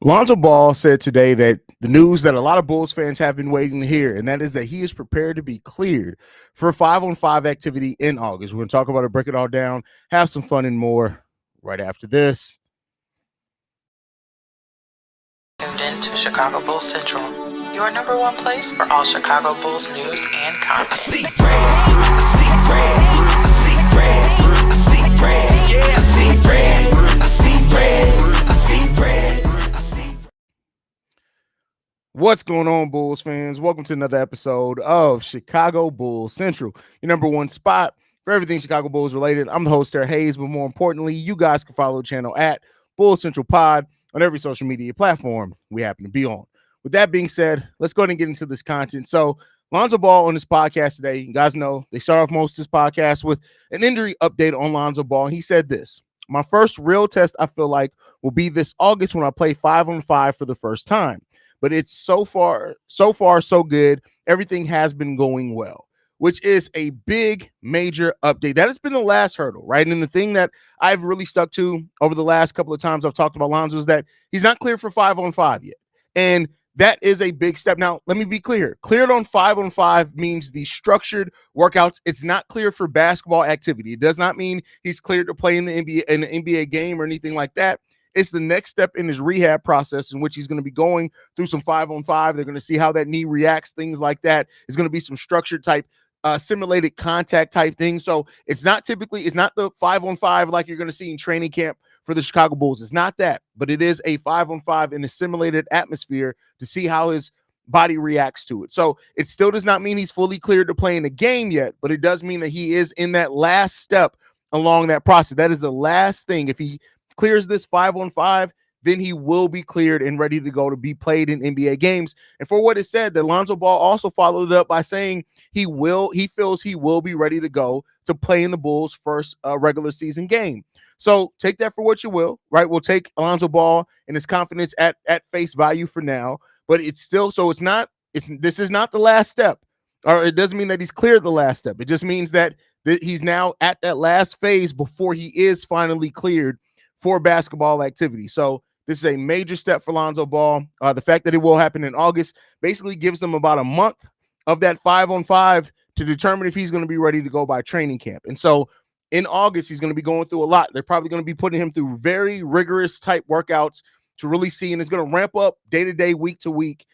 Lonzo Ball said today that the news that a lot of Bulls fans have been waiting to hear, and that is that he is prepared to be cleared for 5-on-5 activity in August. We're going to talk about it, break it all down, have some fun and more right after this. Tuned in to Chicago Bulls Central, your number one place for all Chicago Bulls news and content. I see red, I see red, I see red, I see red, yeah, I see red, I see red, I see red, I see red. What's going on, Bulls fans? Welcome to another episode of Chicago Bulls Central, your number one spot for everything Chicago Bulls related. I'm the host, Haize, but more importantly, you guys can follow the channel at Bulls Central Pod on every social media platform we happen to be on. With that being said, let's go ahead and get into this content. So, Lonzo Ball on this podcast today, you guys know they start off most of this podcast with an injury update on Lonzo Ball. He said this: my first real test, I feel like, will be this August when I play 5-on-5 for the first time. But it's so far, so good. Everything has been going well, which is a big, major update. That has been the last hurdle, right? And the thing that I've really stuck to over the last couple of times I've talked about Lonzo is that he's not cleared for 5-on-5 yet. And that is a big step. Now, let me be clear. Cleared on 5-on-5 means the structured workouts. It's not cleared for basketball activity. It does not mean he's cleared to play in the NBA game or anything like that. It's the next step in his rehab process in which he's going to be going through some 5-on-5. They're going to see how that knee reacts, things like that. It's going to be some structured type, simulated contact type things. So it's not the 5-on-5 like you're going to see in training camp for the Chicago Bulls. It's not that, but it is a 5-on-5 in a simulated atmosphere to see how his body reacts to it. So it still does not mean he's fully cleared to play in the game yet, but it does mean that he is in that last step along that process. That is the last thing. If he clears this 5-on-5, then he will be cleared and ready to go to be played in NBA games. And for what it said, that Lonzo Ball also followed it up by saying he feels he will be ready to go to play in the Bulls' first regular season game. So take that for what you will, right? We'll take Lonzo Ball and his confidence at face value for now, but it's still, so this is not the last step, or it doesn't mean that he's cleared the last step. It just means that he's now at that last phase before he is finally cleared for basketball activity. So this is a major step for Lonzo Ball. The fact that it will happen in August basically gives them about a month of that 5-on-5 to determine if he's going to be ready to go by training camp. And so in August, he's going to be going through a lot. They're probably going to be putting him through very rigorous type workouts to really see, and it's going to ramp up day to day, week to week.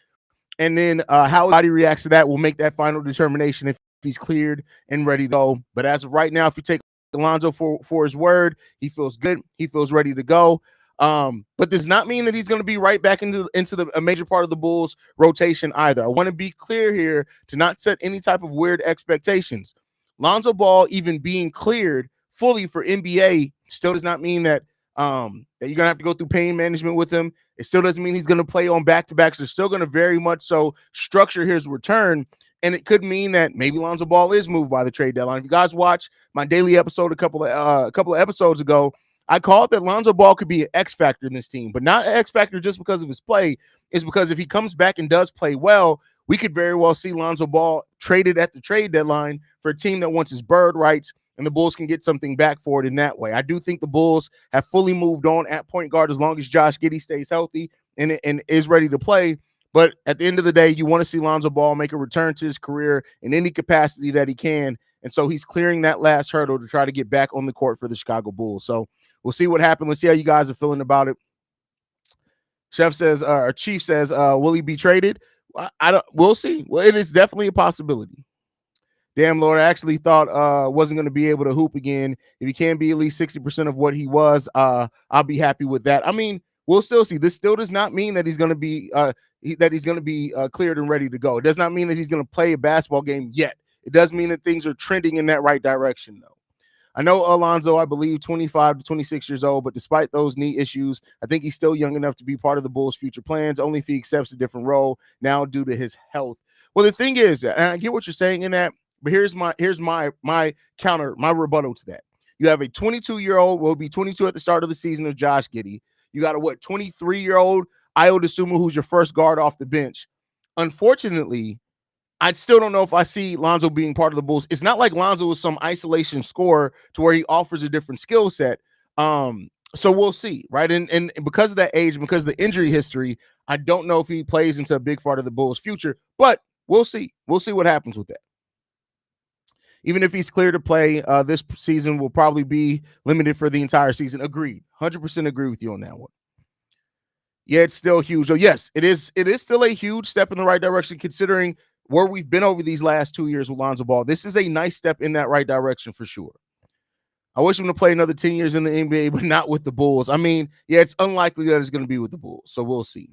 And then how his body reacts to that will make that final determination if he's cleared and ready to go. But as of right now, if you take Lonzo for his word, he feels good. He feels ready to go. But does not mean that he's going to be right back into a major part of the Bulls rotation either. I want to be clear here to not set any type of weird expectations. Lonzo Ball even being cleared fully for NBA still does not mean that that you're going to have to go through pain management with him. It still doesn't mean he's going to play on back-to-backs. They're still going to very much so structure his return. And it could mean that maybe Lonzo Ball is moved by the trade deadline. If you guys watch my daily episode a couple of episodes ago, I called that Lonzo Ball could be an X factor in this team, but not an X factor just because of his play. It's because if he comes back and does play well, we could very well see Lonzo Ball traded at the trade deadline for a team that wants his bird rights, and the Bulls can get something back for it in that way. I do think the Bulls have fully moved on at point guard as long as Josh Giddey stays healthy and is ready to play. But at the end of the day, you want to see Lonzo Ball make a return to his career in any capacity that he can. And so he's clearing that last hurdle to try to get back on the court for the Chicago Bulls. So we'll see what happens. Let's see how you guys are feeling about it. Chief says, will he be traded? We'll see. Well, it is definitely a possibility. Damn, Lord, I actually thought wasn't going to be able to hoop again. If he can be at least 60% of what he was, I'll be happy with that. I mean, we'll still see. This still does not mean that he's going to be cleared and ready to go. It does not mean that he's going to play a basketball game yet. It does mean that things are trending in that right direction, though. I know Alonzo, I believe, 25 to 26 years old, but despite those knee issues, I think he's still young enough to be part of the Bulls' future plans, only if he accepts a different role now due to his health. Well, the thing is, and I get what you're saying in that, but here's my counter, my rebuttal to that. You have a 22-year-old, will be 22 at the start of the season, of Josh Giddey. You got a 23-year-old Ayo Dosunmu, who's your first guard off the bench. Unfortunately, I still don't know if I see Lonzo being part of the Bulls. It's not like Lonzo is some isolation scorer to where he offers a different skill set. So we'll see, right? And because of that age, because of the injury history, I don't know if he plays into a big part of the Bulls' future, but we'll see. We'll see what happens with that. Even if he's clear to play, this season will probably be limited for the entire season. Agreed. 100% agree with you on that one. Yeah, it's still huge. So yes, it is. It is still a huge step in the right direction, considering where we've been over these last 2 years with Lonzo Ball. This is a nice step in that right direction for sure. I wish him to play another 10 years in the NBA, but not with the Bulls. I mean, yeah, it's unlikely that it's going to be with the Bulls. So we'll see.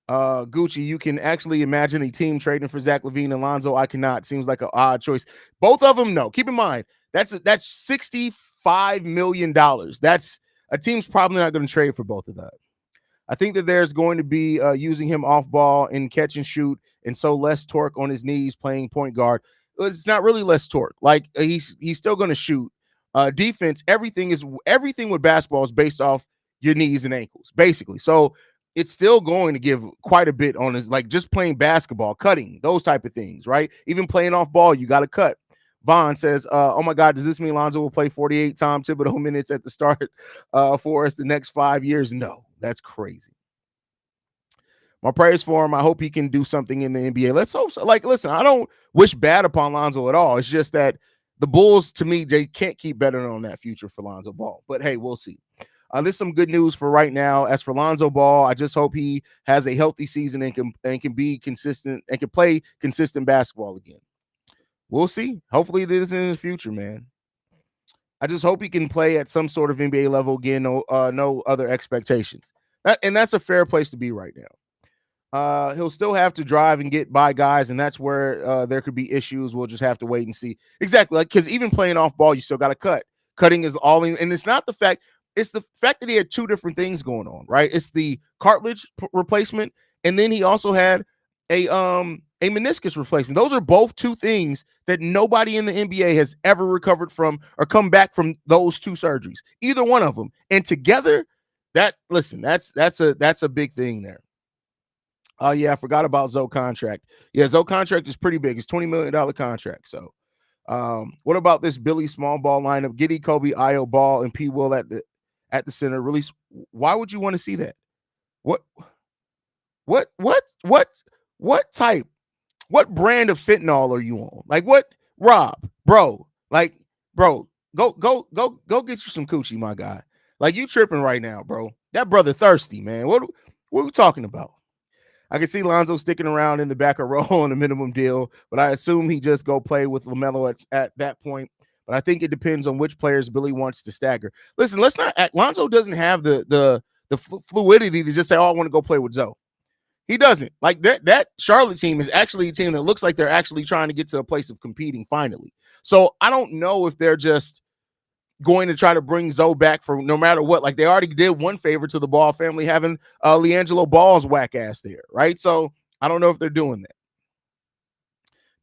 Gucci, you can actually imagine a team trading for Zach LaVine and Lonzo. I cannot. Seems like an odd choice. Both of them, no. Keep in mind, that's $65 million. That's a team's probably not going to trade for both of that. I think that there's going to be using him off ball and catch and shoot, and so less torque on his knees playing point guard. It's not really less torque. Like he's still going to shoot. Defense, everything with basketball is based off your knees and ankles, basically. So it's still going to give quite a bit on his, like just playing basketball, cutting, those type of things, right? Even playing off ball, you got to cut. Vaughn says, oh my God, does this mean Lonzo will play 48 Tom Thibodeau minutes at the start for us the next 5 years? No, that's crazy. My prayers for him. I hope he can do something in the NBA. Let's hope so. Like, listen, I don't wish bad upon Lonzo at all. It's just that the Bulls, to me, they can't keep betting on that future for Lonzo Ball. But hey, we'll see. There's some good news for right now. As for Lonzo Ball, I just hope he has a healthy season and can be consistent and can play consistent basketball again. We'll see. Hopefully it is in the future, man. I just hope he can play at some sort of NBA level again. No other expectations. And that's a fair place to be right now. He'll still have to drive and get by guys, and that's where there could be issues. We'll just have to wait and see. Exactly. Like, because even playing off ball, you still got to cut. Cutting is all in, and it's not the fact. It's the fact that he had two different things going on, right? It's the cartilage replacement, and then he also had a meniscus replacement. Those are both two things that nobody in the NBA has ever recovered from or come back from those two surgeries. Either one of them, and together, that's a big thing there. Oh yeah, I forgot about Zoe contract. Yeah, Zoe contract is pretty big. It's $20 million contract. So, what about this Billy small ball lineup? Giddey, Kobe, Io, Ball, and P. Will at the center. Release. Why would you want to see that? What type? What brand of fentanyl are you on? Like what, Rob, bro? Like, bro, go get you some coochie, my guy. Like you tripping right now, bro. That brother thirsty, man. What are we talking about? I can see Lonzo sticking around in the back of row on a minimum deal, but I assume he just go play with LaMelo at that point. But I think it depends on which players Billy wants to stagger. Listen, let's not act. Lonzo doesn't have the fluidity to just say, "Oh, I want to go play with Zoe." He doesn't. Like that Charlotte team is actually a team that looks like they're actually trying to get to a place of competing finally. So I don't know if they're just going to try to bring Zoe back for no matter what. Like they already did one favor to the Ball family having LiAngelo Ball's whack ass there, right? So I don't know if they're doing that.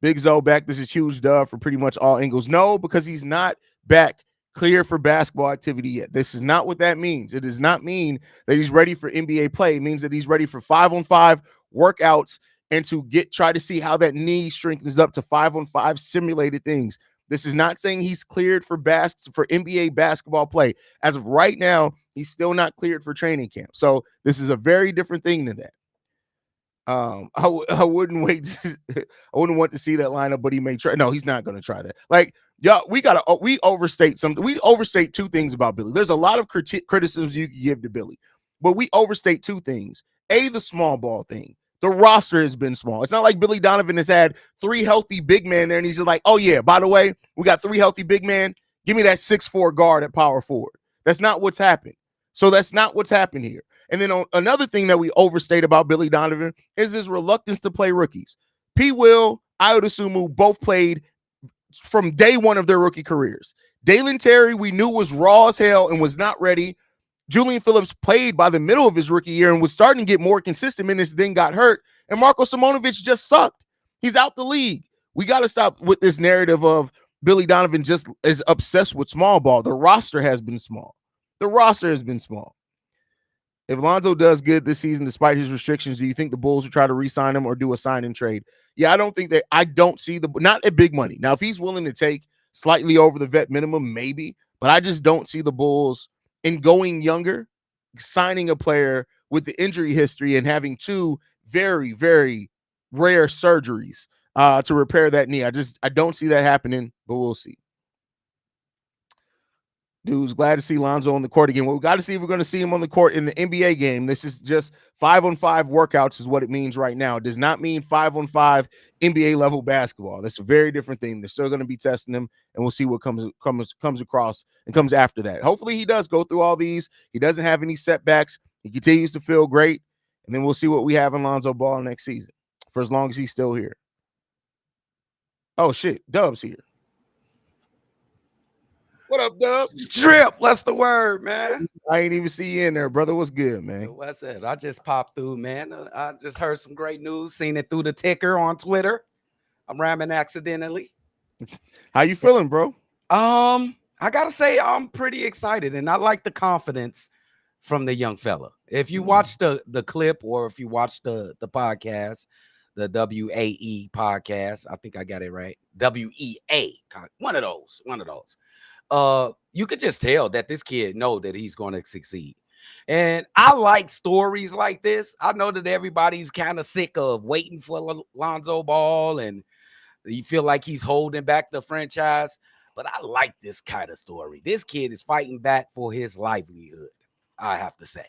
Big Zoe back. This is huge dub for pretty much all angles. No, because he's not back clear for basketball activity yet. This is not what that means. It does not mean that he's ready for NBA play. It means that he's ready for 5-on-5 workouts and to try to see how that knee strengthens up to 5-on-5 simulated things. This is not saying he's cleared for NBA basketball play. As of right now, he's still not cleared for training camp. So this is a very different thing than that. I wouldn't wait. I wouldn't want to see that lineup, but he may try. No, he's not going to try that. Like, we overstate something. We overstate two things about Billy. There's a lot of criticisms you can give to Billy, but we overstate two things. The small ball thing. The roster has been small. It's not like Billy Donovan has had 3 healthy big men there, and he's just like, oh yeah, by the way, we got 3 healthy big men. Give me that 6'4" guard at power forward. That's not what's happened. So that's not what's happened here. And then another thing that we overstate about Billy Donovan is his reluctance to play rookies. P. Will, Ayo Dosunmu both played from day one of their rookie careers. Dalen Terry, we knew was raw as hell and was not ready. Julian Phillips played by the middle of his rookie year and was starting to get more consistent minutes, then got hurt. And Marko Simonovic just sucked. He's out the league. We got to stop with this narrative of Billy Donovan just is obsessed with small ball. The roster has been small. If Lonzo does good this season, despite his restrictions, do you think the Bulls will try to re-sign him or do a sign and trade? Yeah, I don't see not at big money. Now, if he's willing to take slightly over the vet minimum, maybe, but I just don't see the Bulls in going younger, signing a player with the injury history and having two very, very rare surgeries to repair that knee. I don't see that happening, but we'll see. Dude's glad to see Lonzo on the court again. Well, we got to see if we're going to see him on the court in the NBA game. This is just 5-on-5 workouts is what it means right now. It does not mean 5-on-5 NBA level basketball. That's a very different thing. They're still going to be testing him, and we'll see what comes across and comes after that. Hopefully he does go through all these. He doesn't have any setbacks. He continues to feel great, and then we'll see what we have in Lonzo Ball next season for as long as he's still here. Oh, shit. Dub's here. What up, Dub? Drip, what's the word, man? I ain't even see you in there, brother. What's good, man? What's it? I just popped through, man. I just heard some great news, seen it through the ticker on Twitter. I'm ramming accidentally. How you feeling, bro? I gotta say I'm pretty excited, and I like the confidence from the young fella. If you watch the clip or if you watch the podcast, the WAE podcast, I think I got it right. WEA, one of those. You could just tell that this kid know that he's going to succeed. And I like stories like this. I know that everybody's kind of sick of waiting for Lonzo Ball and you feel like he's holding back the franchise, but I like this kind of story. This kid is fighting back for his livelihood, I have to say.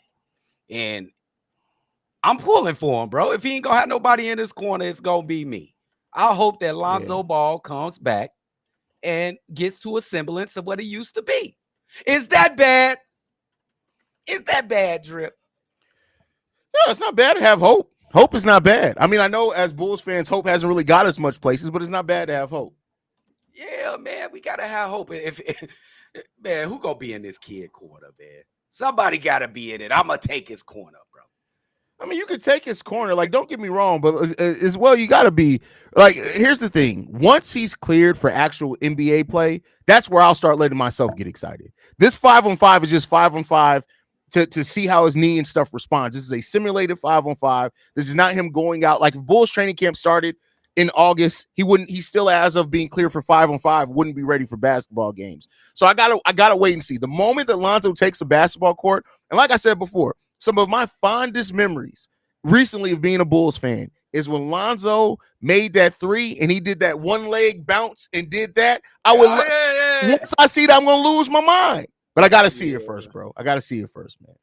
And I'm pulling for him, bro. If he ain't going to have nobody in his corner, it's going to be me. I hope that Lonzo Ball comes back and gets to a semblance of what he used to be. Is that bad? Is that bad, Drip? No, it's not bad to have hope. Hope is not bad. I mean, I know as Bulls fans, hope hasn't really got us much places, but it's not bad to have hope. Yeah, man, we gotta have hope. Man, who gonna be in this kid corner, man? Somebody gotta be in it. I'm gonna take his corner, bro. I mean, you could take his corner. Like, don't get me wrong, but as well, you got to be like, here's the thing. Once he's cleared for actual NBA play, that's where I'll start letting myself get excited. This 5-on-5 is just 5-on-5 to see how his knee and stuff responds. This is a simulated 5-on-5. This is not him going out. Like, if Bulls training camp started in August, he still, as of being cleared for 5-on-5, wouldn't be ready for basketball games. So I gotta wait and see. The moment that Lonzo takes a basketball court, and like I said before, some of my fondest memories recently of being a Bulls fan is when Lonzo made that three and he did that one leg bounce and did that. Once I see that, I'm going to lose my mind. But I got to see it first, bro. I got to see it first, man.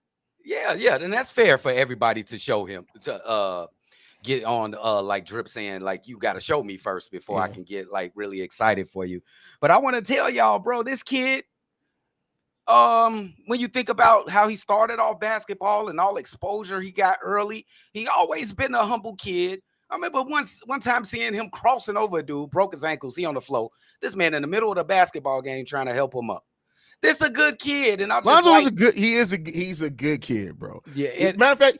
Yeah. And that's fair for everybody to show him, to get on, like Drip saying, like, you got to show me first before I can get, like, really excited for you. But I want to tell y'all, bro, this kid, when you think about how he started off basketball and all exposure he got early, he always been a humble kid. I remember one time seeing him crossing over a dude, broke his ankles, he on the floor. This man in the middle of the basketball game trying to help him up. This a good kid, and I just Lonzo's he's a good kid, bro. Yeah, matter of fact,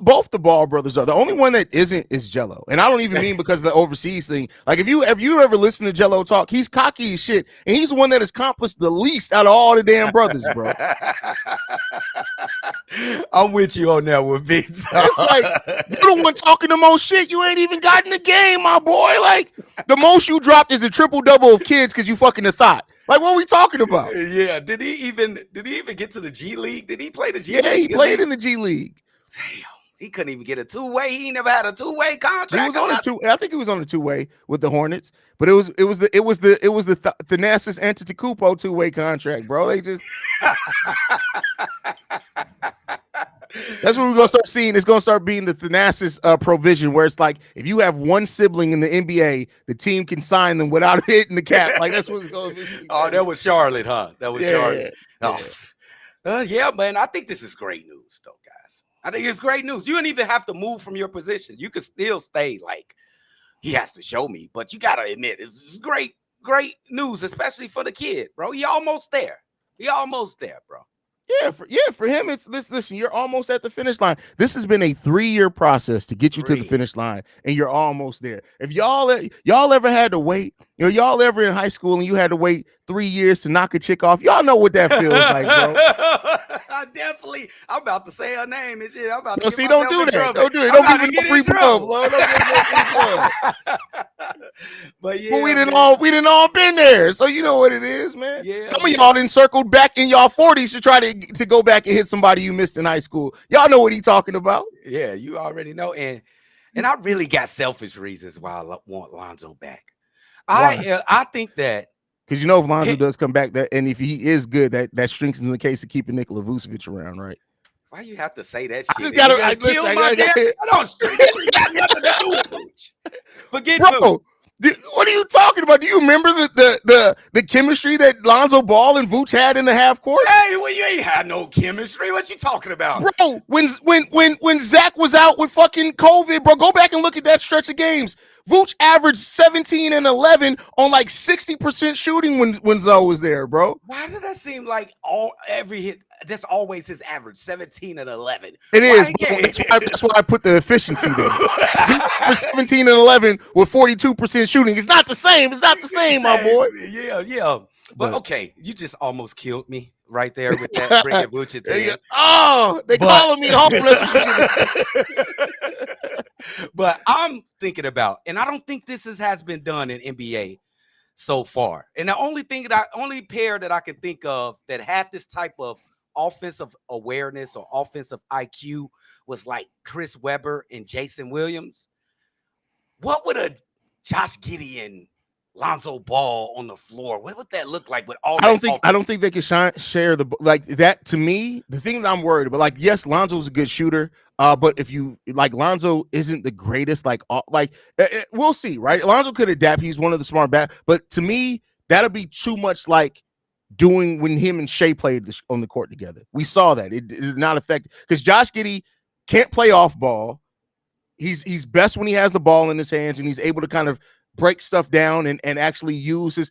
both the Ball brothers are. The only one that isn't is Jello, and I don't even mean because of the overseas thing. Like, if you ever listen to Jello talk, he's cocky as shit, and he's the one that has accomplished the least out of all the damn brothers, bro. I'm with you on that one, big time. It's like, you're the one talking the most shit. You ain't even got in the game, my boy. Like, the most you dropped is a triple-double of kids because you fucking the thought. Like, what are we talking about? Yeah, did he even get to the G League? Did he play the G League? Yeah, he played in the G League. Damn, he couldn't even get a two-way. He never had a two-way contract. He was on a two. I think he was on a two-way with the Hornets, but it was the Thanasis Antetokounmpo two-way contract, bro. They just that's what we're gonna start seeing. It's gonna start being the Thanasis provision, where it's like, if you have one sibling in the NBA, the team can sign them without hitting the cap. Like, that's what's going to be. Oh, that was Charlotte, huh? That was Charlotte. Yeah. Yeah, man. I think this is great news, though, guys. I think it's great news. You don't even have to move from your position. You can still stay. Like, he has to show me, but you gotta admit, it's great news, especially for the kid, bro. He almost there, bro. For him, it's this. Listen, you're almost at the finish line. This has been a 3-year process to get you to the finish line, and you're almost there. If y'all ever had to wait, y'all ever in high school and you had to wait 3 years to knock a chick off, y'all know what that feels like, bro. I'm about to say her name and shit. I'm about to don't do that. Don't do it. Don't give me no free plug, bro. Don't give me no free plug. But yeah, But we didn't man. all been there, so you know what it is, man. Yeah, Some of man. y'all done circled back in y'all 40s to try to go back and hit somebody you missed in high school. Y'all know what he talking about. Yeah, you already know. And I really got selfish reasons why I want Lonzo back. Why? I think that Because you know if Lonzo he- does come back, that and if he is good, that strengthens the case of keeping Nikola Vucevic around, right? why you have to say that I shit? just Is it gotta gonna listen. kill my damn? I don't straight. This ain't got nothing to do with Vooch. Forget Vooch. Bro, what are you talking about? Do you remember the chemistry that Lonzo Ball and Vooch had in the half court? Hey, well, you ain't had no chemistry. What you talking about? Bro, when Zach was out with fucking COVID, bro, go back and look at that stretch of games. Vooch averaged 17 and 11 on like 60% shooting when Zoe was there, bro. Why did that seem like every hit? That's always his average, 17 and 11. It is. Why That's why I put the efficiency there. 0 for 17 and 11 with 42% shooting. It's not the same. It's not the same, my boy. Yeah. But okay, you just almost killed me right there with that bringing Vooch into it. Oh, they calling me homeless. But I'm thinking about, and I don't think this has been done in NBA so far. And the only pair that I can think of that had this type of offensive awareness or offensive IQ was like Chris Webber and Jason Williams. What would a Josh Giddey, Lonzo Ball on the floor, what would that look like with all I don't think they can share the like that. To me, the thing that I'm worried about, like, yes, Lonzo's a good shooter, but if you like, Lonzo isn't the greatest. We'll see, right? Lonzo could adapt. He's one of the smart but to me, that'll be too much like doing when him and Shea played on the court together. We saw that it did not affect because Josh Giddey can't play off ball. He's best when he has the ball in his hands and he's able to kind of break stuff down and actually use his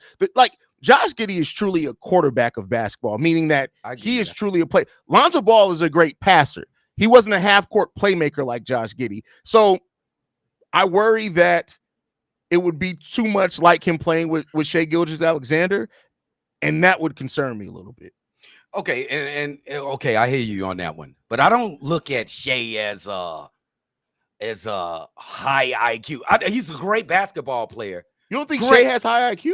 Josh Giddey is truly a quarterback of basketball, meaning that he is truly a play. Lonzo Ball is a great passer. He wasn't a half-court playmaker like Josh Giddey. So I worry that it would be too much like him playing with Shai Gilgeous-Alexander, and that would concern me a little bit. Okay, and okay, I hear you on that one. But I don't look at Shai as a high IQ. He's a great basketball player. You don't think Shai has high IQ?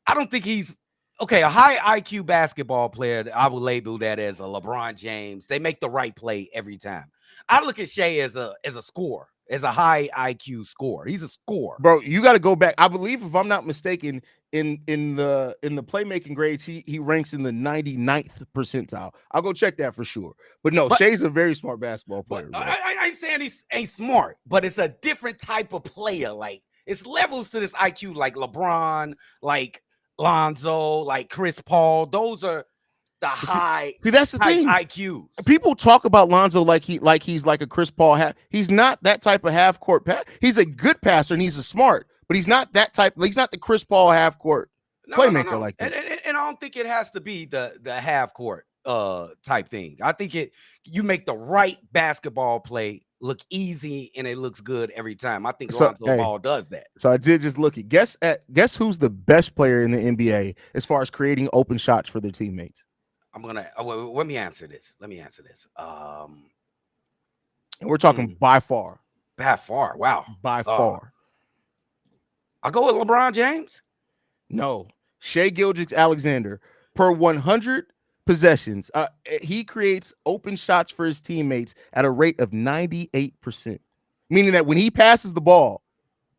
I don't think he's a high IQ basketball player. I would label that as a LeBron James. They make the right play every time. I look at Shai as a scorer, as a high IQ scorer. He's a scorer. Bro, you got to go back. I believe, if I'm not mistaken, in the playmaking grades, he ranks in the 99th percentile. I'll go check that for sure. But no, Shai's a very smart basketball player. I ain't saying he ain't smart, but it's a different type of player. Like, it's levels to this IQ, like LeBron, like Lonzo, like Chris Paul. Those are the high. See, that's the thing. IQs. People talk about Lonzo like he's like a Chris Paul. He's not that type of half court pass. He's a good passer and he's a smart, but he's not that type. He's not the Chris Paul half court playmaker like that. And I don't think it has to be the half court type thing. I think you make the right basketball play look easy and it looks good every time. I think Lonzo Ball does that. So I did just look at guess who's the best player in the NBA as far as creating open shots for their teammates. I'm gonna let me answer this. And we're talking by far. Wow. By far. I'll go with LeBron James. No. Shai Gilgeous-Alexander, per 100 possessions, he creates open shots for his teammates at a rate of 98%, meaning that when he passes the ball,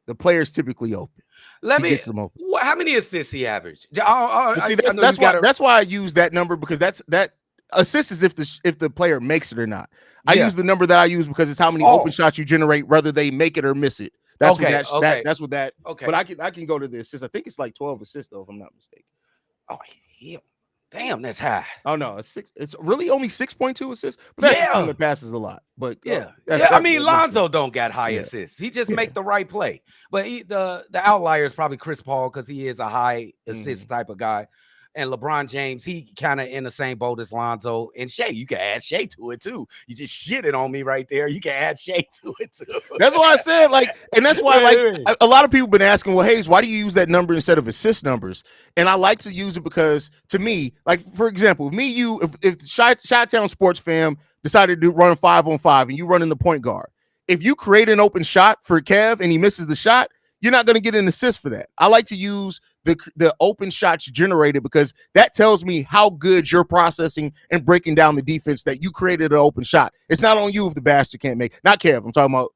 the player is typically open. Gets them open. How many assists he averaged? That's why I use that number, because that assist is if the player makes it or not. I use the number that I use because it's how many open shots you generate, whether they make it or miss it. That's what that. Okay. But I can go to the assists. I think it's like 12 assists though, if I'm not mistaken. Oh, yeah. Damn, that's high. Oh no, it's really only 6.2 assists. But that's the team that passes a lot. But I mean, Lonzo don't got high assists. He just make the right play. But the outlier is probably Chris Paul, because he is a high assist type of guy. And LeBron James, he kind of in the same boat as Lonzo and Shai. You can add Shai to it too. You just shitted on me right there. You can add Shai to it too. That's why I said, and that's why a lot of people have been asking, well, Haize, why do you use that number instead of assist numbers? And I like to use it because, to me, like, for example, if Chi-Town Sports Fam decided to run 5-on-5 and you run in the point guard, if you create an open shot for Kev and he misses the shot, you're not going to get an assist for that. I like to use the open shots generated because that tells me how good you're processing and breaking down the defense that you created an open shot. It's not on you if the bastard can't make. Not Kev. I'm talking about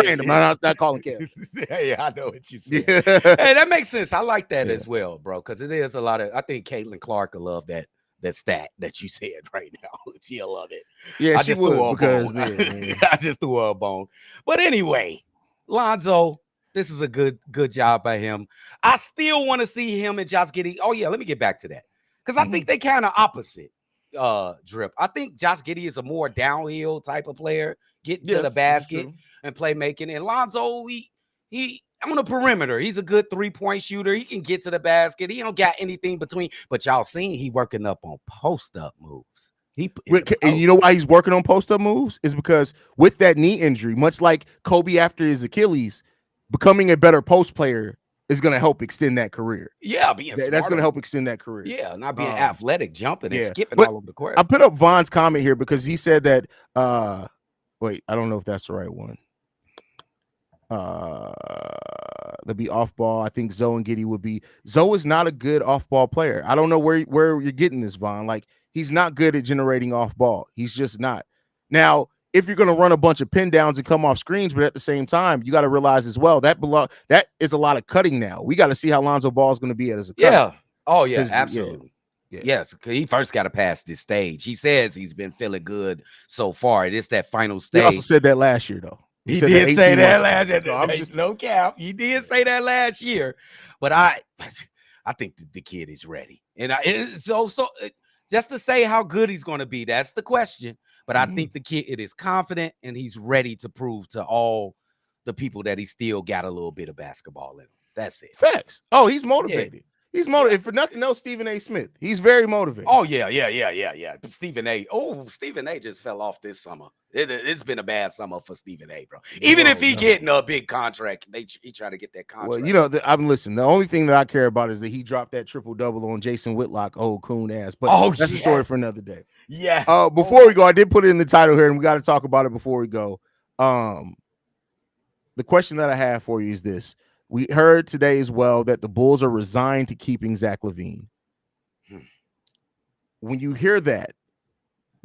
random. I'm not calling Kev. Yeah, I know what you said. Yeah. Hey, that makes sense. I like that Yeah. as well, bro, because it is a lot of. I think Caitlin Clark will love that stat that you said right now. She'll love it. Yeah, I she just threw her would a because bone. yeah. I just threw her a bone. But anyway, Lonzo, this is a good job by him. I still want to see him and Josh Giddey. Oh yeah, let me get back to that because I think they kind of opposite. Drip. I think Josh Giddey is a more downhill type of player, getting to the basket and playmaking. And Lonzo, he on the perimeter. He's a good 3-point shooter. He can get to the basket. He don't got anything between. But y'all seen he working up on post-up moves. And you know why he's working on post-up moves? Is because with that knee injury, much like Kobe after his Achilles, becoming a better post player is going to help extend that careir. Yeah, that's going to help extend that career. Yeah, not being athletic, jumping and skipping but all over the court. I put up Von's comment here because he said that wait, I don't know if that's the right one. They'll be off ball. I think Zoe and Giddey would be. Zoe is not a good off ball player. I don't know where you're getting this, Von. Like, he's not good at generating off ball. He's just not. Now, if you're going to run a bunch of pin downs and come off screens, but at the same time, you got to realize as well that is a lot of cutting now. We got to see how Lonzo Ball is going to be as a cutter. Yeah. Oh yeah, absolutely. Yeah. Yes, because he first got to pass this stage. He says he's been feeling good so far. It is that final stage. He also said that last year, though. He did say that last year. No, I'm just no cap. He did say that last year, but I think the kid is ready. And so just to say how good he's going to be, that's the question. But I think the kid is confident and he's ready to prove to all the people that he still got a little bit of basketball in him. That's it. Facts. Oh, he's motivated. Yeah. He's motivated. If for nothing else, Stephen A. Smith. He's very motivated. Oh, yeah. Stephen A. Oh, Stephen A. just fell off this summer. It's been a bad summer for Stephen A., bro. Even if he getting a big contract, he try to get that contract. Well, you know, I'm listening. The only thing that I care about is that he dropped that triple-double on Jason Whitlock, old coon ass. But that's a story for another day. Yeah. Before we go, I did put it in the title here, and we got to talk about it before we go. The question that I have for you is this. We heard today as well that the Bulls are resigned to keeping Zach LaVine. When you hear that,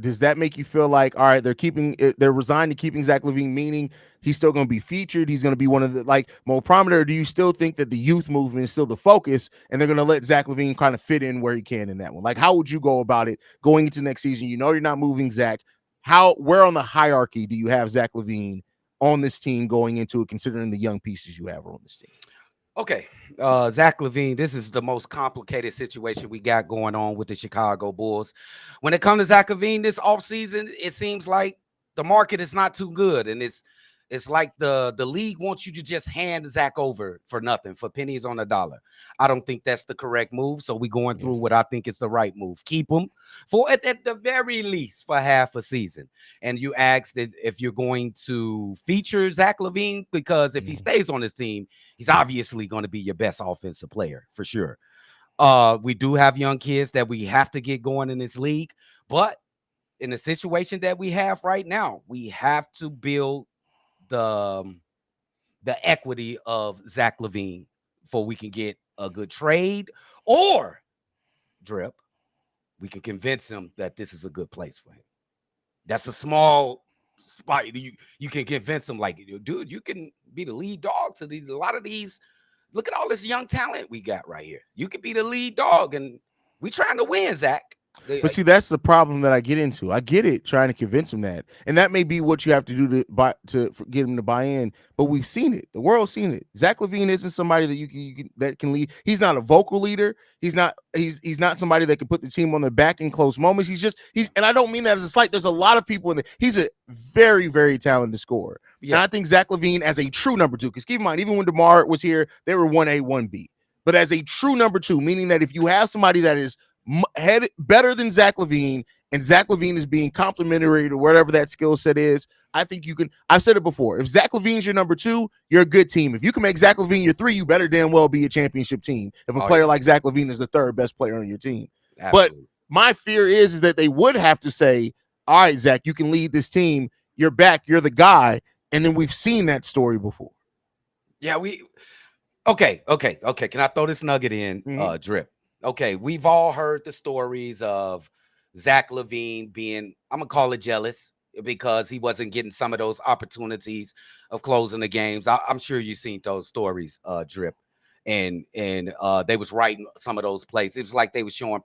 does that make you feel like, all right, they're resigned to keeping Zach LaVine, meaning he's still going to be featured? He's going to be one of the more prominent, or do you still think that the youth movement is still the focus and they're going to let Zach LaVine kind of fit in where he can in that one? Like, how would you go about it going into next season? You know, you're not moving Zach. Where on the hierarchy do you have Zach LaVine on this team going into it, considering the young pieces you have on this team? Okay, Zach LaVine, this is the most complicated situation we got going on with the Chicago Bulls. When it comes to Zach LaVine this offseason, it seems like the market is not too good, and it's like the league wants you to just hand Zach over for nothing, for pennies on a dollar. I don't think that's the correct move, so we're going through what I think is the right move. Keep him for at the very least for half a season. And you asked if you're going to feature Zach LaVine, because if he stays on this team, he's obviously going to be your best offensive player for sure. We do have young kids that we have to get going in this league, but in the situation that we have right now, we have to build the equity of Zach LaVine before we can get a good trade, or Drip, we can convince him that this is a good place for him. That's a small spot. You can convince him, like, dude, you can be the lead dog to a lot of these. Look at all this young talent we got right here. You could be the lead dog, and we trying to win, Zach. But see, that's the problem that I get into. I get it, trying to convince him that, and that may be what you have to do to get him to buy in. But we've seen it; the world's seen it. Zach LaVine isn't somebody that that can lead. He's not a vocal leader. He's not somebody that can put the team on their back in close moments. And I don't mean that as a slight. There's a lot of people in there. He's a very, very talented scorer, and I think Zach LaVine as a true number two. Because keep in mind, even when DeMar was here, they were 1A, 1B. But as a true number two, meaning that if you have somebody that is better than Zach LaVine, and Zach LaVine is being complimentary to whatever that skill set is, I think you can. I've said it before. If Zach LaVine's your number two, you're a good team. If you can make Zach LaVine your three, you better damn well be a championship team. If a player like Zach LaVine is the third best player on your team. Absolutely. But my fear is that they would have to say, all right, Zach, you can lead this team. You're back. You're the guy. And then we've seen that story before. Yeah, okay. Can I throw this nugget in? Drip. Okay, we've all heard the stories of Zach LaVine being, I'm gonna call it jealous because he wasn't getting some of those opportunities of closing the games. I'm sure you've seen those stories, Drip. And they was writing some of those plays. It was like they was showing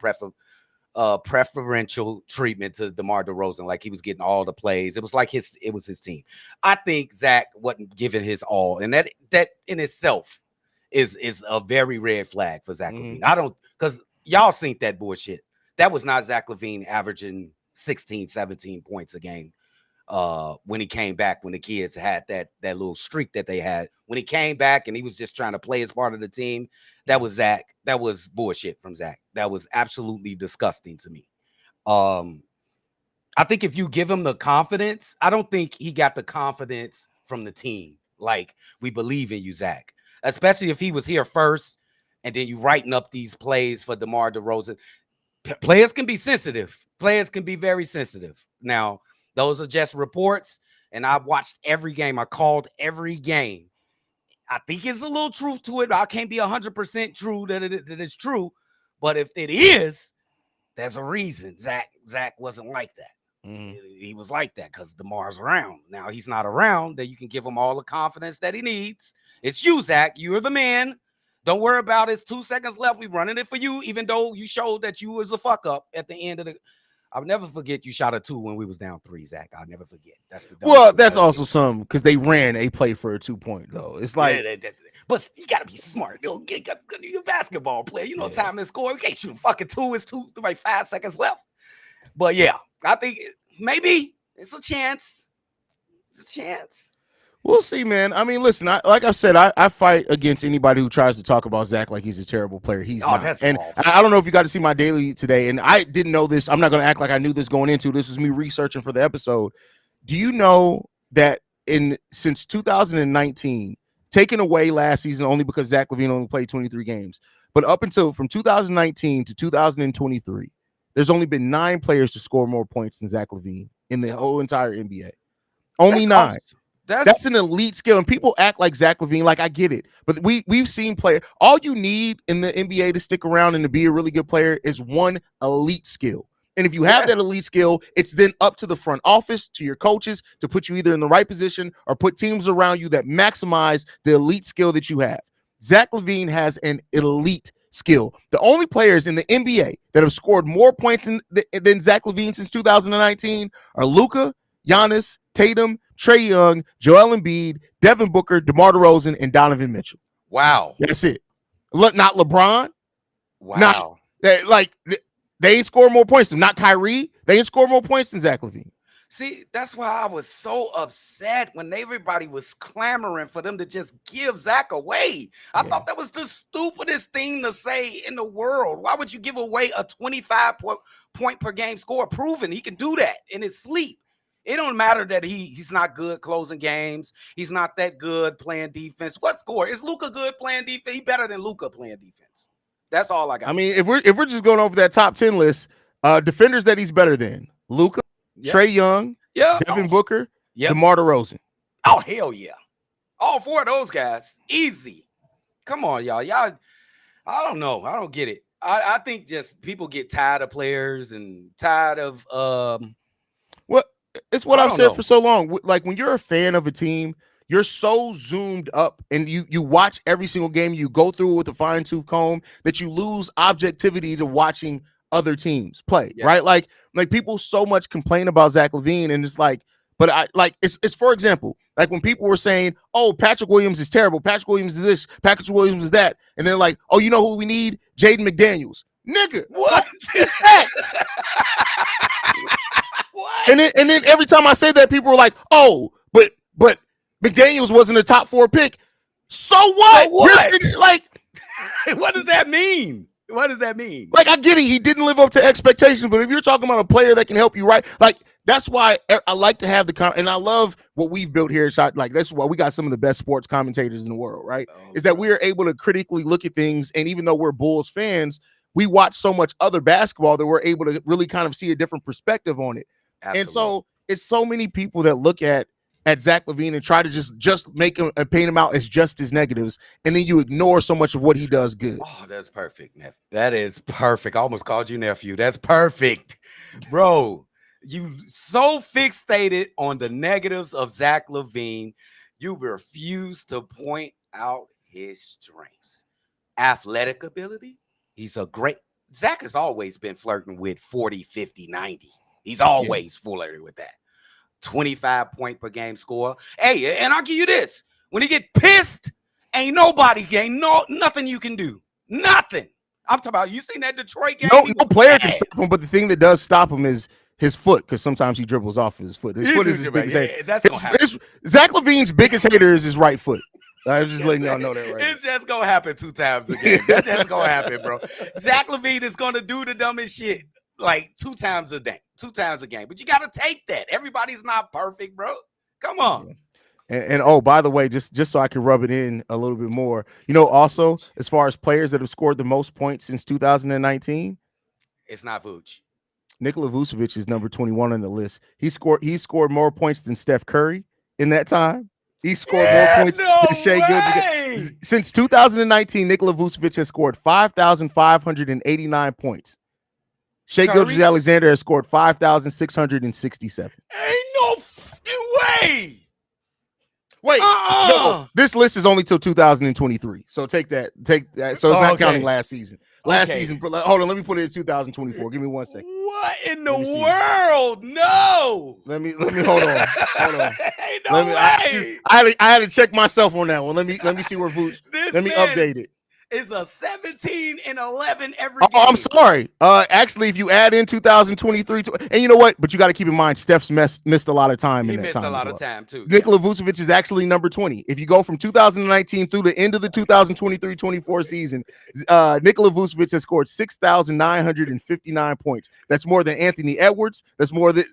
preferential treatment to DeMar DeRozan, like he was getting all the plays. It was like it was his team. I think Zach wasn't giving his all, and that in itself is a very red flag for Zach LaVine. I don't, because y'all seen that bullshit. That was not Zach LaVine averaging 16, 17 points a game. When he came back, when the kids had that little streak that they had, when he came back and he was just trying to play as part of the team, that was Zach. That was bullshit from Zach. That was absolutely disgusting to me. I think if you give him the confidence, I don't think he got the confidence from the team. Like, we believe in you, Zach, especially if he was here first and then you writing up these plays for DeMar DeRozan. Players can be sensitive. Players can be very sensitive. Now, those are just reports, and I watched every game. I called every game. I think it's a little truth to it. I can't be 100% true that it's true, but if it is, there's a reason Zach wasn't like that. He was like that because DeMar's around. Now he's not around, that you can give him all the confidence that he needs. It's you, Zach. You're the man. Don't worry about it. It's 2 seconds left. We running it for you, even though you showed that you was a fuck up at the end of the. I'll never forget you shot a 2 when we was down 3, Zach. I'll never forget. That's the well. That's also some because they ran a play for a 2-point though. It's like, but you gotta be smart. You're a basketball player. You know what time to score. You can't shoot fucking 2. It's 5 seconds left. But yeah, I think maybe it's a chance. It's a chance. We'll see, man. I mean, listen, like I said, I fight against anybody who tries to talk about Zach like he's a terrible player. He's not. And awful. I don't know if you got to see my daily today, and I didn't know this. I'm not going to act like I knew this going into. This was me researching for the episode. Do you know that since 2019, taken away last season only because Zach LaVine only played 23 games, but up until from 2019 to 2023, there's only been 9 players to score more points than Zach LaVine in the whole entire NBA. Only 9. Awesome. That's an elite skill, and people act like Zach LaVine. Like, I get it, but we've seen player. All you need in the NBA to stick around and to be a really good player is one elite skill. And if you have that elite skill, it's then up to the front office, to your coaches, to put you either in the right position or put teams around you that maximize the elite skill that you have. Zach LaVine has an elite skill. The only players in the NBA that have scored more points than Zach LaVine since 2019 are Luka, Giannis, Tatum, Trae Young, Joel Embiid, Devin Booker, DeMar DeRozan, and Donovan Mitchell. Wow. That's it. Not LeBron. Wow. They ain't scored more points than not Kyrie. They ain't scored more points than Zach LaVine. See, that's why I was so upset when everybody was clamoring for them to just give Zach away. I thought that was the stupidest thing to say in the world. Why would you give away a 25 point per game score? Proven he can do that in his sleep. It don't matter that he's not good closing games. He's not that good playing defense. What score? Is Luka good playing defense? He's better than Luka playing defense. That's all I got. I mean, if we're just going over that top 10 list, defenders that he's better than: Luka, Trae Young, Devin Booker, DeMar DeRozan. Oh, hell yeah. All 4 of those guys. Easy. Come on, y'all. I don't know. I don't get it. I think just people get tired of players and tired of it's what I've said for so long. Like, when you're a fan of a team, you're so zoomed up and you watch every single game, you go through it with a fine-tooth comb that you lose objectivity to watching other teams play, right? Like people so much complain about Zach LaVine, and it's like, but it's for example, like when people were saying, oh, Patrick Williams is terrible, Patrick Williams is this, Patrick Williams is that, and they're like, oh, you know who we need? Jaden McDaniels. Nigga, what is that? What? And then every time I say that, people are like, "Oh, but McDaniels wasn't a top 4 pick." So what? Like, what does that mean? What does that mean? Like, I get it. He didn't live up to expectations, but if you're talking about a player that can help you, right? Like, that's why I like to have and I love what we've built here. Like, that's why we got some of the best sports commentators in the world, right? Is that we are able to critically look at things, and even though we're Bulls fans, we watch so much other basketball that we're able to really kind of see a different perspective on it. Absolutely. And so it's so many people that look at at Zach LaVine and try to just make him and paint him out as just his negatives, and then you ignore so much of what he does good. Oh, that's perfect, nephew. That is perfect. I almost called you nephew. That's perfect, bro. You so fixated on the negatives of Zach LaVine, you refuse to point out his strengths. Athletic ability. He's a great. Zach has always been flirting with 40, 50, 90. He's always flirting with that. 25 point per game score. Hey, and I'll give you this. When he get pissed, ain't nothing you can do. Nothing. I'm talking about, you seen that Detroit game? No player can stop him, but the thing that does stop him is his foot, because sometimes he dribbles off of his foot. His foot is his biggest hater. That's gonna happen. Zach LaVine's biggest hater is his right foot. I'm just letting y'all know that right It's just gonna happen 2 times a game. That's just gonna happen, bro. Zach LaVine is gonna do the dumbest shit like 2 times a day, 2 times a game. But you gotta take that. Everybody's not perfect, bro. Come on. And oh, by the way, just so I can rub it in a little bit more, also as far as players that have scored the most points since 2019, it's not Vooch. Nikola Vucevic is number 21 on the list. He scored more points than Steph Curry in that time. He scored more points than Shea Gilgeous. Since 2019, Nikola Vucevic has scored 5,589 points. Shea Gilgeous-Alexander has scored 5,667. Ain't no way. Wait, no, this list is only till 2023. So take that. So it's not counting last season. Season. Hold on, let me put it in 2024. Give me 1 second. What in the world? No. Let me hold on. Ain't no way. I had to check myself on that one. Let me see where Vooch. Let me update it. It's a 17 and 11 every game. I'm sorry. Actually, if you add in 2023, and you know what? But you got to keep in mind, Steph's missed a lot of time. He missed a lot of time too. Nikola Vucevic is actually number 20. If you go from 2019 through the end of the 2023-24 season, Nikola Vucevic has scored 6,959 points. That's more than Anthony Edwards. That's more than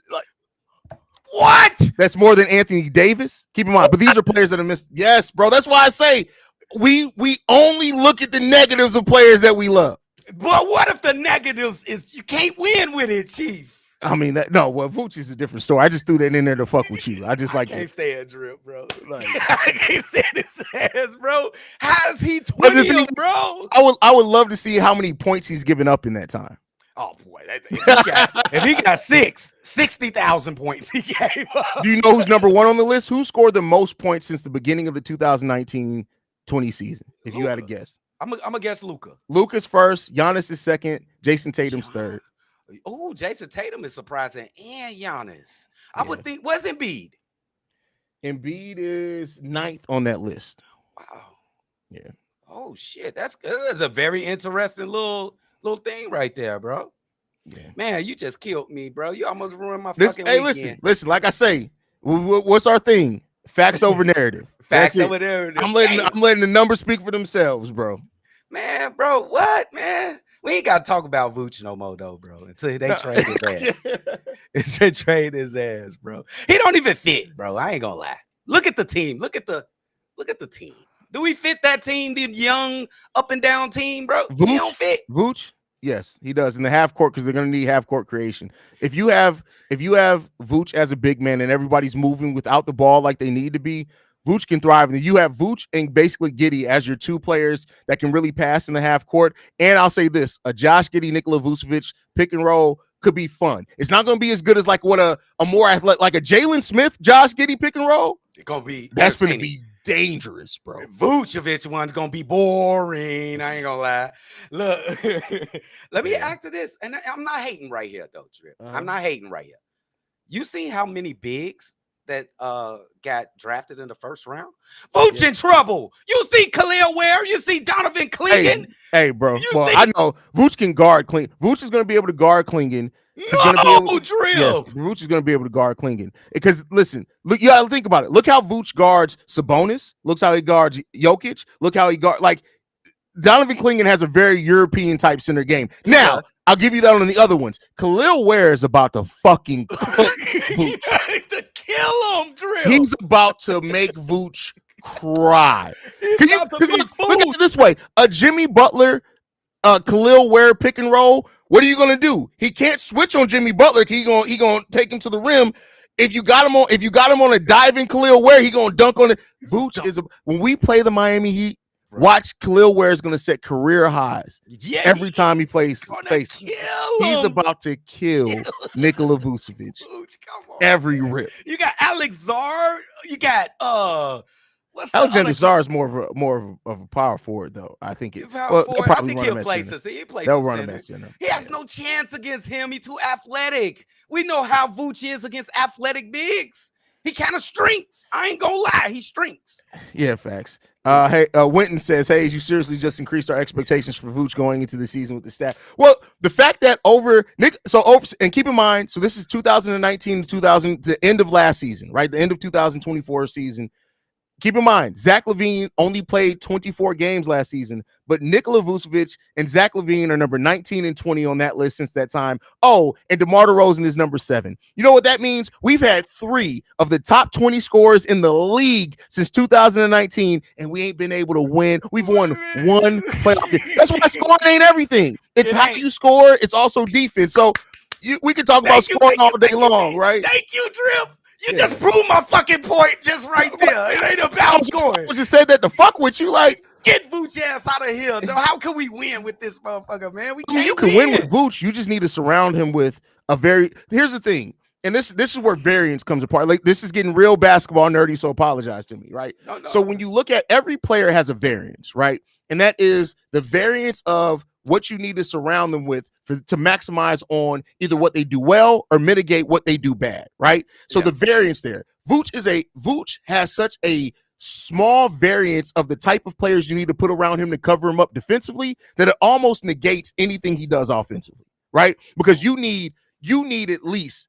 what? That's more than Anthony Davis. Keep in mind, but these are players that have missed. Yes, bro. That's why I say we only look at the negatives of players that we love. But what if the negatives is you can't win with it, Chief? I mean, Vooch is a different story. I just threw that in there to fuck with you. I can't stand drip, bro. I can't stand his ass, bro. How's he 20, bro? I would love to see how many points he's given up in that time. Oh boy, if he got 60,000 points, he gave up. Do you know who's number 1 on the list? Who scored the most points since the beginning of the 2019-20 season? If you had to guess, I'm gonna guess Luka. Luka's first, Giannis is second, Jason Tatum's third. Oh, Jason Tatum is surprising, and Giannis. I would think. Where's Embiid? Embiid is 9th on that list. Wow. Yeah. Oh shit, that's a very interesting little thing right there, bro. Yeah. Man, you just killed me, bro. You almost ruined my fucking weekend. Hey, listen. Like I say, what's our thing? Facts over narrative. Facts over narrative. I'm letting the numbers speak for themselves, bro. Man, bro, what, man? We ain't got to talk about Vooch no more, though, bro. Until they trade his ass. They trade his ass, bro. He don't even fit, bro. I ain't gonna lie. Look at the team. Look at the team. Do we fit that team? The young up and down team, bro. Vooch, he don't fit. Vooch, yes, he does in the half court because they're gonna need half court creation. If you have Vooch as a big man and everybody's moving without the ball like they need to be, Vooch can thrive. And you have Vooch and basically Giddey as your 2 players that can really pass in the half court. And I'll say this: a Josh Giddey, Nikola Vucevic pick and roll could be fun. It's not going to be as good as like what a more athletic, like a Jalen Smith, Josh Giddey pick and roll. It's gonna be that's going to be dangerous, bro. Vucevic one's gonna be boring. I ain't gonna lie. Look, let me act to this, and I'm not hating right here, though, Drip. I'm not hating right here. You see how many bigs that got drafted in the first round? Vooch in trouble. You see Khalil Ware. You see Donovan Clingan. Hey, bro. I know Vooch can guard Clingan. Vooch is going to be able to guard Clingan. Vooch is going to be able to guard Clingan. Because listen, look, you got to think about it. Look how Vooch guards Sabonis. Looks how he guards Jokic. Look how he guards Donovan Clingan has a very European type center game. Now, I'll give you that on the other ones. Khalil Ware is about to fucking cook Vooch. To kill him, Drill. He's about to make Vooch cry. Look at it this way: a Jimmy Butler, Khalil Ware pick and roll. What are you gonna do? He can't switch on Jimmy Butler. He gonna take him to the rim. If you got him on a diving Khalil Ware, he gonna dunk on it. Vooch is when we play the Miami Heat. Right. Watch Khalil Ware is gonna set career highs every time he plays gonna face. He's about to kill Nikola Vucevic. Vooch, come on, Every man. rip. You got Alex Zard. You got what's Alexander the other Sarr is more of a power forward though. I think it. power Well, forward? they'll I probably think run he'll him at play center. he plays They'll some run him center. at center. He has no chance against him. He's too athletic. We know how Vooch is against athletic bigs. He kind of strinks. I ain't gonna lie, he strinks. Yeah, facts. Hey, Winton says, "Hey, you seriously just increased our expectations for Vooch going into the season with the stat." Well, the fact that and keep in mind, so this is 2019 to the end of last season, right? The end of 2024 season. Keep in mind, Zach LaVine only played 24 games last season, but Nikola Vucevic and Zach LaVine are number 19 and 20 on that list since that time. Oh, and DeMar DeRozan is number 7. You know what that means? We've had 3 of the top 20 scorers in the league since 2019, and we ain't been able to win. We've won one playoff game. That's why scoring ain't everything. It's how you score. It's also defense. So we can talk about scoring all day long, right? Thank you, Drip. You just proved my fucking point just right there. It ain't about scoring. I just said that to fuck with you, like. Get Vooch ass out of here, Joe. How can we win with this motherfucker, man? We can't you can win with Vooch. You just need to surround him with a very. Here's the thing, and this is where variance comes apart. Like this is getting real basketball nerdy, so apologize to me, right? No. So when you look at every player has a variance, right, and that is the variance of what you need to surround them with to maximize on either what they do well or mitigate what they do bad, right? So the variance there, Vooch has such a small variance of the type of players you need to put around him to cover him up defensively that it almost negates anything he does offensively, right? Because you need at least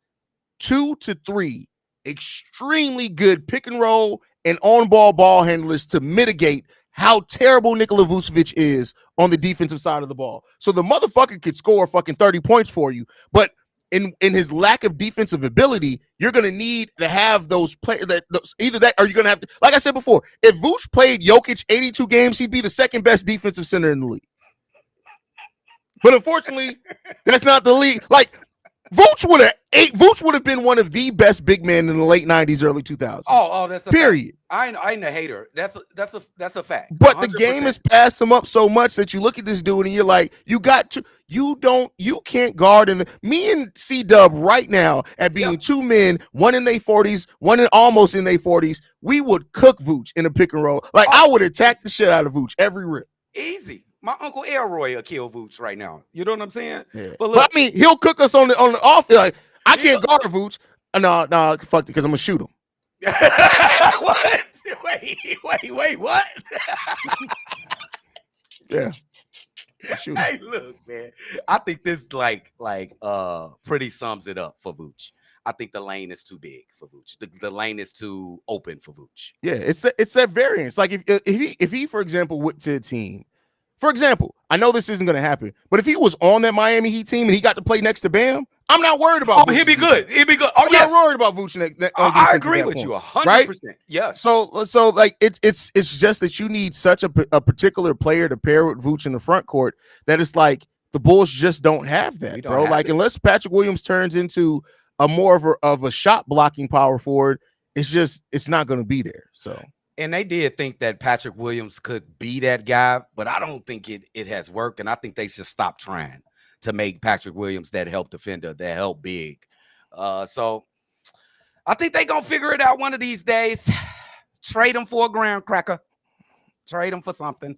2 to 3 extremely good pick and roll and ball handlers to mitigate how terrible Nikola Vucevic is on the defensive side of the ball. So the motherfucker could score fucking 30 points for you, but in his lack of defensive ability, you're going to need to have those players either that or you're going to have to, like I said before, if Vooch played Jokic 82 games, he'd be the second best defensive center in the league. But unfortunately, that's not the league. Like Vooch would have been one of the best big men in the late 90s, early 2000s. Oh, that's a period. Fact. I ain't a hater. That's a fact. But 100%. the game has passed him up so much that you look at this dude and you're like, you can't guard me and C-Dub right now at being 2 men, one in their 40s, one almost in their 40s. We would cook Vooch in a pick and roll. Like I would attack the shit out of Vooch every rip. Easy. My Uncle Elroy will kill Vooch right now. You know what I'm saying? Yeah. But I mean, he'll cook us on the off. Like I can't guard Vooch. No, fuck it, because I'm gonna shoot him. What? Wait, what? Yeah. Shoot him. Hey, look, man. I think this pretty sums it up for Vooch. I think the lane is too big for Vooch. The lane is too open for Vooch. Yeah, it's that variance. Like if he, for example, went to a team. For example, I know this isn't going to happen, but if he was on that Miami Heat team and he got to play next to Bam, I'm not worried about. Oh, he'd be good. He'd be good. Oh, I'm not worried about Vooch. I agree with you 100%. Right? Yeah. So like it's just that you need such a particular player to pair with Vooch in the front court that it's like the Bulls just don't have that, bro. Like unless Patrick Williams turns into a more of a shot blocking power forward, it's not going to be there. So. And they did think that Patrick Williams could be that guy, but I don't think it has worked. And I think they should stop trying to make Patrick Williams that help defender, that help big. So I think they're going to figure it out one of these days. Trade him for a ground cracker. Trade him for something.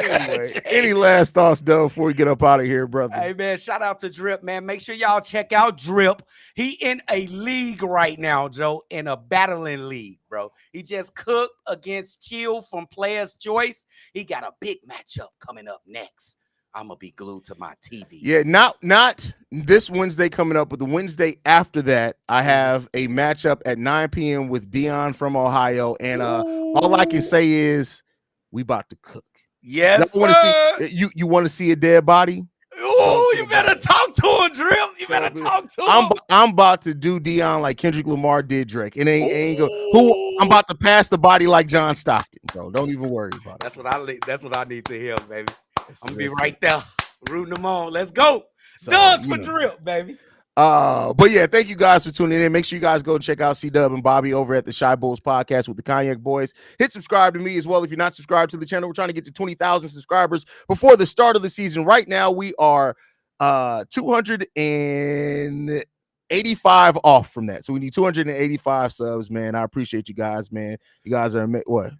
Anyway, any last thoughts, though, before we get up out of here, brother? Hey, man, shout out to Drip, man. Make sure y'all check out Drip. He in a league right now, Joe, in a battling league, bro. He just cooked against Chill from Players' Choice. He got a big matchup coming up next. I'm going to be glued to my TV. Yeah, not this Wednesday coming up, but the Wednesday after that, I have a matchup at 9 p.m. with Dion from Ohio. And all I can say is we about to cook. Yes, you want to see a dead body? Oh, you better talk to him, Drip. You better talk to him. I'm about to do Dion like Kendrick Lamar did Drake. And ain't go. I'm about to pass the body like John Stockton, bro. Don't even worry about it. That's what I need to hear, baby. I'm gonna be right there rooting them on. Let's go. Duds for Drip, baby. But yeah, thank you guys for tuning in. Make sure you guys go check out C-Dub and Bobby over at the Shy Bulls podcast with the Cognac Boys. Hit subscribe to me as well if you're not subscribed to the channel. We're trying to get to 20,000 subscribers before the start of the season. Right now, we are 285 off from that. So we need 285 subs, man. I appreciate you guys, man. You guys are what?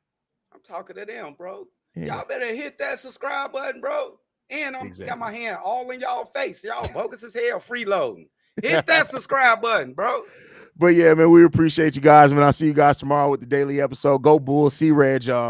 I'm talking to them, bro. Yeah. Y'all better hit that subscribe button, bro. And I'm got my hand all in y'all face. Y'all bogus as hell, freeloading. Hit that subscribe button, bro. But yeah, man, we appreciate you guys, man. I'll see you guys tomorrow with the daily episode. Go Bulls, see Red, y'all.